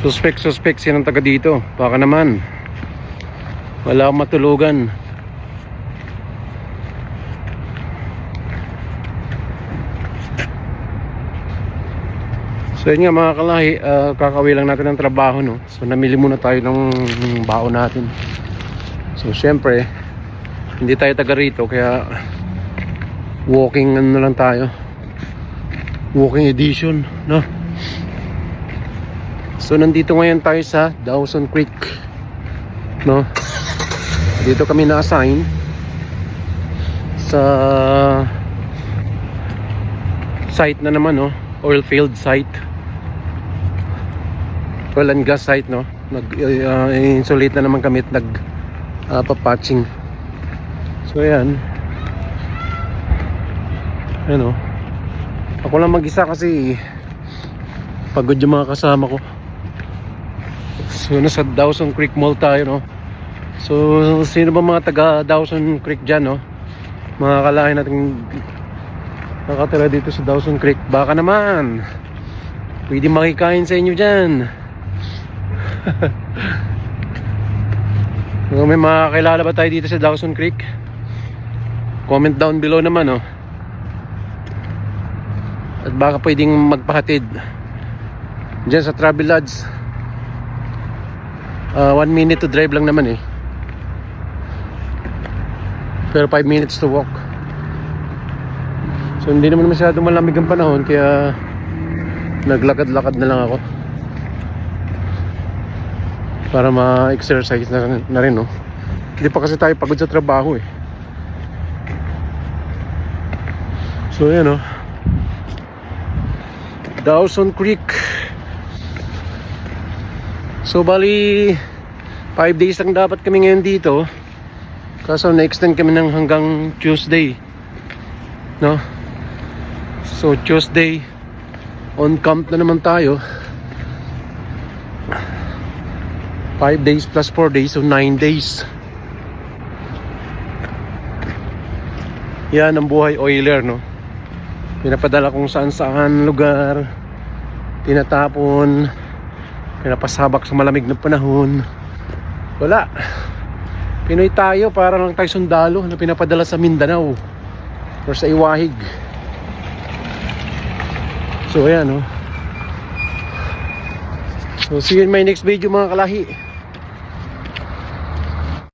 Suspect sinong taga dito. Baka naman wala akong matulugan. So yun nga mga kalahi, kakawi lang natin ng trabaho, no? So namili muna tayo ng baon natin. So syempre hindi tayo taga rito, kaya walking ano lang tayo, walking edition, no? So nandito ngayon tayo sa Dawson Creek, no? Dito kami na-assign sa site na naman, no? Oil field site, oil and gas site, no? Insulate na naman kami at papatching. So ayan, ano, ako lang mag-isa kasi pagod yung mga kasama ko. So nasa Dawson Creek Mall tayo, no? So sino ba mga taga Dawson Creek dyan, no? Mga kalahin natin nakatira dito sa Dawson Creek. Baka naman pwede makikain sa inyo dyan. Kung may mga kilala ba tayo dito sa Dawson Creek, comment down below naman, no? At baka pwedeng magpahatid dyan sa Travel Lodge. 1 minute to drive lang naman, eh. Pero 5 minutes to walk. So hindi naman masyadong malamig ang panahon, kaya naglakad-lakad na lang ako para ma-exercise na rin, no? Hindi pa kasi tayo pagod sa trabaho, eh. So yan, no? Dawson Creek. So bali 5 days lang dapat kami ngayon dito, kaso na-extend kami ng hanggang Tuesday, no? So Tuesday on camp na naman tayo. 5 days plus 4 days, so 9 days. Yan ang buhay oiler, no? Pinapadala kung saan lugar, tinatapon, pinapasabak sa malamig na panahon. Wala, Pinoy tayo, para lang tayo sundalo na pinapadala sa Mindanao or sa Iwahig. So ayan, no? So see you in my next video mga kalahi.